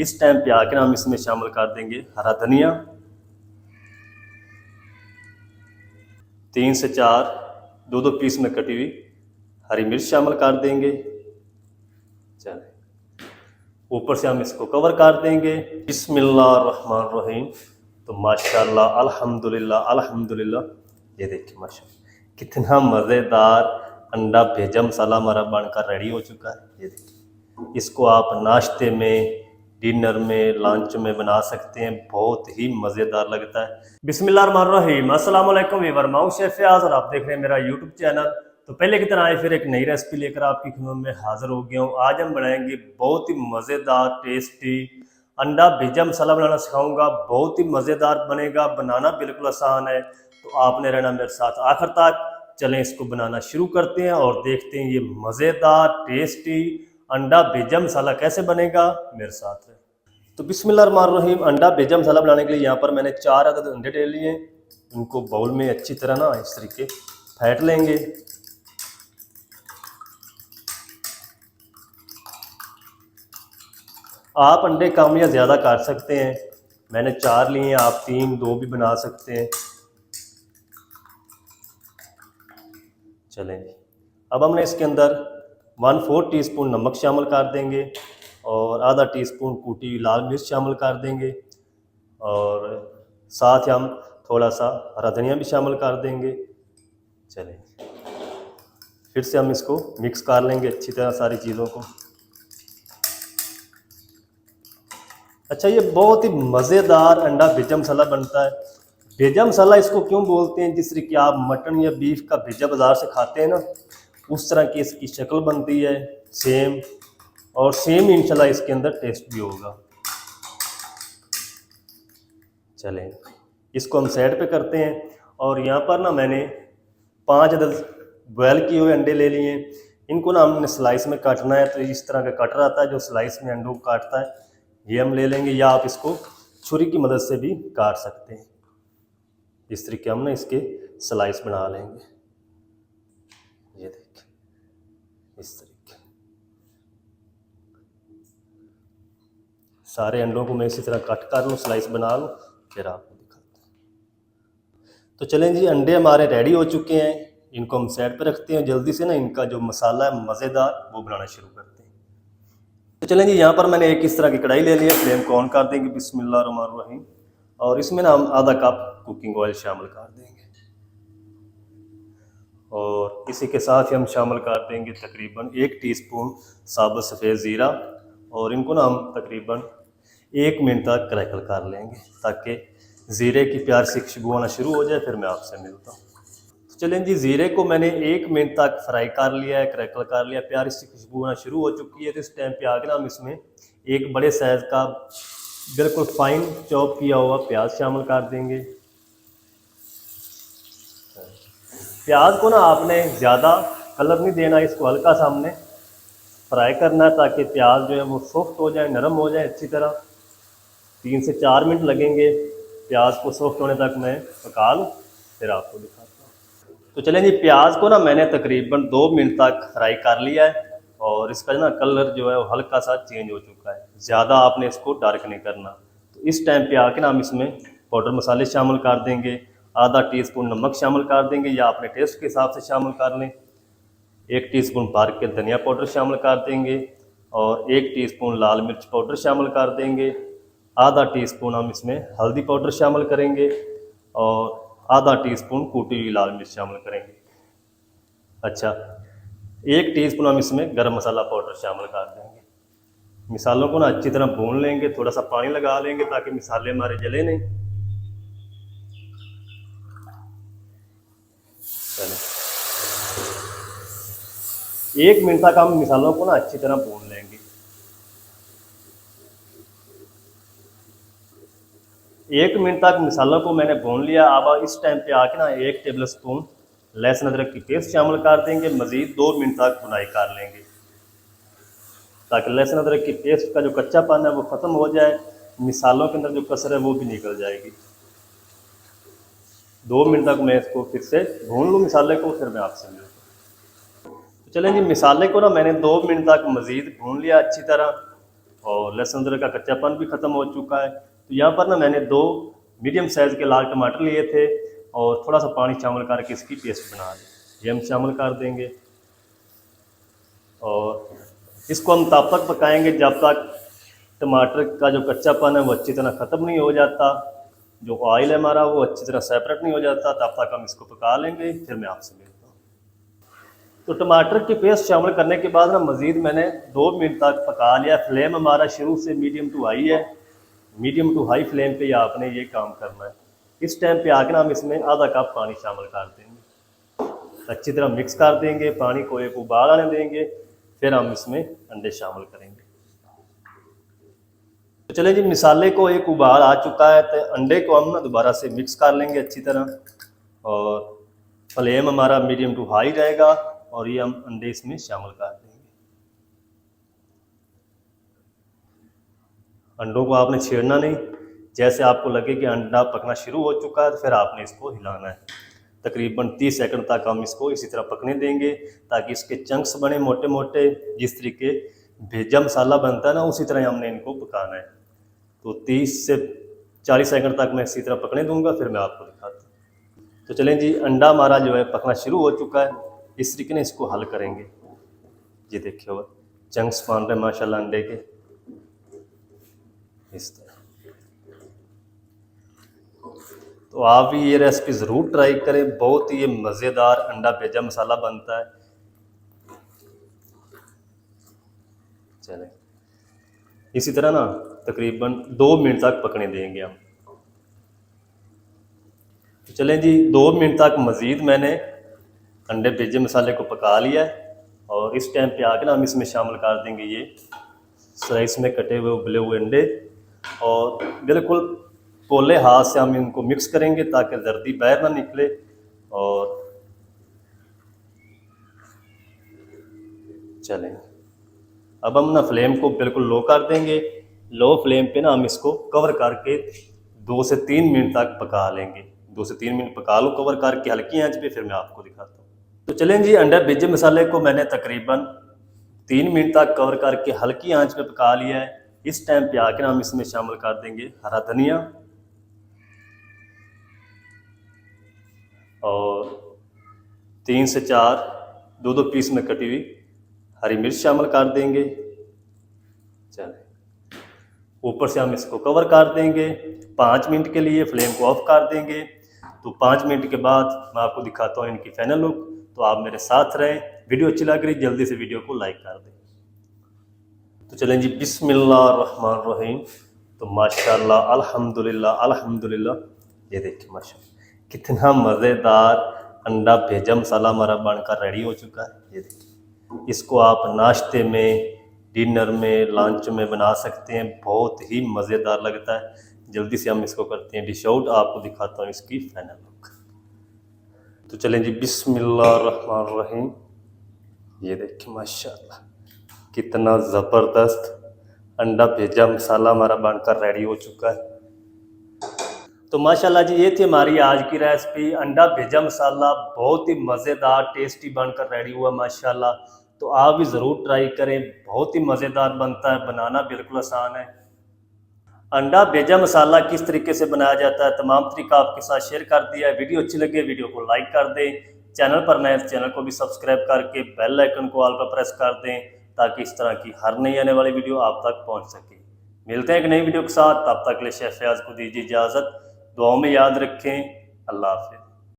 इस टाइम पे आकर हम इसमें शामिल कर देंगे हरा धनिया, 3 से 4 दो पीस में कटी हुई हरी मिर्च शामिल कर देंगे। चलें, ऊपर से हम इसको कवर कर देंगे। बिस्मिल्लाहिर्रहमानिर्रहीम। तो माशाल्लाह अल्हम्दुलिल्लाह अल्हम्दुलिल्लाह, ये देखिए माशाल्लाह कितना मज़ेदार अंडा भेजा मसाला हमारा बनकर रेडी हो चुका है। ये देखिए, इसको आप नाश्ते में, डिनर में, लंच में बना सकते हैं, बहुत ही मज़ेदार लगता है। बिस्मिल्लाहिर्रहमानिर्रहीम। अस्सलाम वालेकुम वीवर, मैं हूं शेफ फयाज और आप देख रहे हैं मेरा यूट्यूब चैनल। तो पहले की तरह आए फिर एक नई रेसिपी लेकर आपकी खिदमत में हाजिर हो गया हूँ। आज हम बनाएंगे बहुत ही मज़ेदार टेस्टी अंडा भेजा मसाला बनाना सिखाऊंगा। बहुत ही मज़ेदार बनेगा, बनाना बिल्कुल आसान है, तो आपने रहना मेरे साथ आखिर तक। चलें इसको बनाना शुरू करते हैं और देखते हैं ये मज़ेदार टेस्टी अंडा भेजा मसाला कैसे बनेगा। मेरे साथ है। तो बिस्मिल्लाहिर्रहमानिर्रहीम। अंडा भेजा मसाला बनाने के लिए यहाँ पर मैंने 4 अदद अंडे ले लिए। इनको बाउल में अच्छी तरह ना इस तरीके फेंट लेंगे। आप अंडे कम या ज़्यादा कर सकते हैं, मैंने 4 लिए हैं, आप 3 2 भी बना सकते हैं। चलें जी, अब हमने इसके अंदर 1/4 टीस्पून नमक शामिल कर देंगे और आधा टीस्पून कूटी हुई लाल मिर्च शामिल कर देंगे और साथ ही हम थोड़ा सा हरा धनिया भी शामिल कर देंगे। चलें, फिर से हम इसको मिक्स कर लेंगे अच्छी तरह सारी चीज़ों को। अच्छा, ये बहुत ही मज़ेदार अंडा भेजा मसाला बनता है। भेजा मसाला इसको क्यों बोलते हैं, जिस तरह कि आप मटन या बीफ का भेजा बाज़ार से खाते हैं ना, उस तरह की इसकी शक्ल बनती है सेम, और सेम इंशाल्लाह इसके अंदर टेस्ट भी होगा। चलें, इसको हम साइड पे करते हैं और यहाँ पर ना मैंने 5 अदद बॉयल किए हुए अंडे ले लिए। इनको ना हमने स्लाइस में काटना है, तो इस तरह का कटर आता है जो स्लाइस में अंडों को काटता है, ये हम ले लेंगे, या आप इसको छुरी की मदद से भी काट सकते हैं। इस तरीके हम ना इसके स्लाइस बना लेंगे। ये देखिए, इस तरीके सारे अंडों को मैं इसी तरह कट कर लूँ, स्लाइस बना लूँ, फिर आपको दिखाते हैं। तो चलें जी, अंडे हमारे रेडी हो चुके हैं, इनको हम साइड पे रखते हैं। जल्दी से ना इनका जो मसाला है मज़ेदार, वो बनाना शुरू करते हैं। तो चलें जी, यहाँ पर मैंने एक इस तरह की कढ़ाई ले ली है, फ्लेम को ऑन कर देंगे बिस्मिल्लाहिर्रहमानिर्रहीम, और इसमें ना हम आधा कप कुकिंग ऑयल शामिल कर देंगे और इसी के साथ ही हम शामिल कर देंगे तकरीबन 1 टीस्पून साबुत सफ़ेद ज़ीरा, और इनको ना हम तकरीबन 1 मिनट तक क्रैकल कर लेंगे ताकि ज़ीरे की प्यार से खुशबू आना शुरू हो जाए, फिर मैं आपसे मिलता हूँ। तो चलें जी, ज़ीरे को मैंने 1 मिनट तक फ्राई कर लिया है, क्रैकल कर लिया, प्यारी सी खुशबू आना शुरू हो चुकी है। तो इस टाइम पे आके ना हम इसमें एक बड़े साइज़ का बिल्कुल फाइन चॉप किया हुआ प्याज शामिल कर देंगे। प्याज को ना आपने ज़्यादा कलर नहीं देना, इसको हल्का सा हमने फ्राई करना है ताकि प्याज जो है वो सॉफ्ट हो जाए, नरम हो जाए अच्छी तरह। 3 से 4 मिनट लगेंगे प्याज को सॉफ्ट होने तक, मैं पका लूँ, फिर आपको दिखाता हूँ। तो चलें जी, प्याज को ना मैंने तकरीबन 2 मिनट तक फ्राई कर लिया है और इसका ना कलर जो है वो हल्का सा चेंज हो चुका है, ज़्यादा आपने इसको डार्क नहीं करना। तो इस टाइम पे आके ना हम इसमें पाउडर मसाले शामिल कर देंगे, आधा टीस्पून नमक शामिल कर देंगे, या अपने टेस्ट के हिसाब से शामिल कर लें। 1 टीस्पून भर के धनिया पाउडर शामिल कर देंगे और 1 टीस्पून लाल मिर्च पाउडर शामिल कर देंगे। आधा टीस्पून हम इसमें हल्दी पाउडर शामिल करेंगे और आधा टीस्पून कूटी हुई लाल मिर्च शामिल करेंगे। अच्छा, 1 टीस्पून हम इसमें गरम मसाला पाउडर शामिल कर देंगे। मिसालों को ना अच्छी तरह भून लेंगे, थोड़ा सा पानी लगा लेंगे ताकि मिसाले हमारे जले नहीं। चलें, 1 मिनट तक हम मिसालों को ना अच्छी तरह भून लेंगे। 1 मिनट तक मिसालों को मैंने भून लिया। अब इस टाइम पे आके ना 1 टेबल स्पून लहसुन अदरक की पेस्ट शामिल कर देंगे। मज़ीद 2 मिनट तक भुनाई कर लेंगे ताकि लहसुन अदरक की पेस्ट का जो कच्चापन है वो ख़त्म हो जाए, मिसालों के अंदर जो कसर है वो भी निकल जाएगी। 2 मिनट तक मैं इसको फिर से भून लूँ मिसाले को, फिर मैं आपसे मिलता हूँ। तो चलें जी, मिसाले को ना मैंने 2 मिनट तक मज़ीद भून लिया अच्छी तरह। और लहसुन अदरक का कच्चापन भी ख़त्म हो चुका है। तो यहाँ पर ना मैंने 2 मीडियम साइज़ के लाल टमाटर लिए थे और थोड़ा सा पानी शामिल करके इसकी पेस्ट बना दी, ये हम शामिल कर देंगे। और इसको हम तब तक पकाएंगे जब तक टमाटर का जो कच्चापन है वो अच्छी तरह ख़त्म नहीं हो जाता, जो ऑयल है हमारा वो अच्छी तरह सेपरेट नहीं हो जाता, तब तक हम इसको पका लेंगे। फिर मैं आपसे मिलता हूँ। तो टमाटर की पेस्ट शामिल करने के बाद ना मज़ीद मैंने 2 मिनट तक पका लिया। फ्लेम हमारा शुरू से मीडियम टू हाई है, मीडियम टू हाई फ्लेम पे आपने ये काम करना है। इस टाइम पे आके ना हम इसमें आधा कप पानी शामिल कर देंगे, अच्छी तरह मिक्स कर देंगे, पानी को एक उबाल आने देंगे, फिर हम इसमें अंडे शामिल करेंगे। तो चले जी, मिसाले को एक उबाल आ चुका है, तो अंडे को हम ना दोबारा से मिक्स कर लेंगे अच्छी तरह, और फ्लेम हमारा मीडियम टू हाई रहेगा और ये हम अंडे इसमें शामिल कर देंगे। अंडों को आपने छेड़ना नहीं, जैसे आपको लगे कि अंडा पकना शुरू हो चुका है तो फिर आपने इसको हिलाना है। तकरीबन 30 सेकंड तक हम इसको इसी तरह पकने देंगे ताकि इसके चंक्स बने मोटे मोटे। जिस तरीके भेजा मसाला बनता है ना, उसी तरह हमने इनको पकाना है। तो 30 से 40 सेकंड तक मैं इसी तरह पकने दूंगा, फिर मैं आपको दिखाता हूँ। तो चलें जी, अंडा हमारा जो है पकना शुरू हो चुका है। इस तरीके ने इसको हल करेंगे। ये देखिए वो चंक्स बन रहे माशाल्लाह अंडे के, इस तरह। तो आप भी ये रेसिपी ज़रूर ट्राई करें, बहुत ही मज़ेदार अंडा भेजा मसाला बनता है। चलें, इसी तरह ना तकरीबन 2 मिनट तक पकने देंगे हम। तो चलें जी, 2 मिनट तक मज़ीद मैंने अंडे भेजे मसाले को पका लिया है। और इस टाइम पे आके ना हम इसमें शामिल कर देंगे ये स्लाइस में कटे हुए उबले हुए अंडे, और बिल्कुल पोले हाथ से हम इनको मिक्स करेंगे ताकि जर्दी बाहर ना निकले। और चलें, अब हम ना फ्लेम को बिल्कुल लो कर देंगे। लो फ्लेम पे ना हम इसको कवर करके 2 से 3 मिनट तक पका लेंगे। 2 से 3 मिनट पका लो कवर करके हल्की आंच पे, फिर मैं आपको दिखाता हूँ। तो चलें जी, अंडा भेजे मसाले को मैंने तकरीबन 3 मिनट तक कवर करके हल्की आंच पे पका लिया है। इस टाइम पे आके हम इसमें शामिल कर देंगे हरा धनिया और 3 से 4 2 पीस में कटी हुई हरी मिर्च शामिल कर देंगे। चलें, ऊपर से हम इसको कवर कर देंगे 5 मिनट के लिए, फ्लेम को ऑफ कर देंगे। तो 5 मिनट के बाद मैं आपको दिखाता हूँ इनकी फाइनल लुक। तो आप मेरे साथ रहें, वीडियो अच्छी लग रही जल्दी से वीडियो को लाइक कर दें। तो चलें जी, बिस्मिल्लाहिर्रहमानिर्रहीम। तो माशाल्लाह अल्हम्दुलिल्लाह अल्हम्दुलिल्लाह, ये देखिए माशाल्लाह कितना मज़ेदार अंडा भेजा मसाला हमारा बनकर रेडी हो चुका है। ये देखिए, इसको आप नाश्ते में, डिनर में, लंच में बना सकते हैं, बहुत ही मज़ेदार लगता है। जल्दी से हम इसको करते हैं डिश आउट, आपको दिखाता हूँ इसकी फाइनल लुक। तो चलें जी, बिस्मिल्लाहिर्रहमानिर्रहीम। ये देखिए माशाल्लाह कितना ज़बरदस्त अंडा भेजा मसाला हमारा बनकर रेडी हो चुका है। तो माशाल्लाह जी, ये थी हमारी आज की रेसिपी अंडा भेजा मसाला, बहुत ही मज़ेदार टेस्टी बनकर रेडी हुआ माशाल्लाह। तो आप भी ज़रूर ट्राई करें, बहुत ही मज़ेदार बनता है, बनाना बिल्कुल आसान है। अंडा भेजा मसाला किस तरीके से बनाया जाता है, तमाम तरीका आपके साथ शेयर कर दिया है। वीडियो अच्छी लगे वीडियो को लाइक कर दें, चैनल पर नए चैनल को भी सब्सक्राइब करके बेल आइकन को ऑल पर प्रेस कर दें ताकि इस तरह की हर नई आने वाली वीडियो आप तक पहुंच सके। मिलते हैं एक नई वीडियो के साथ, तब तक के लिए शेफ फयाज को दीजिए इजाज़त। दुआओं में याद रखें। अल्लाह हाफ़िज़।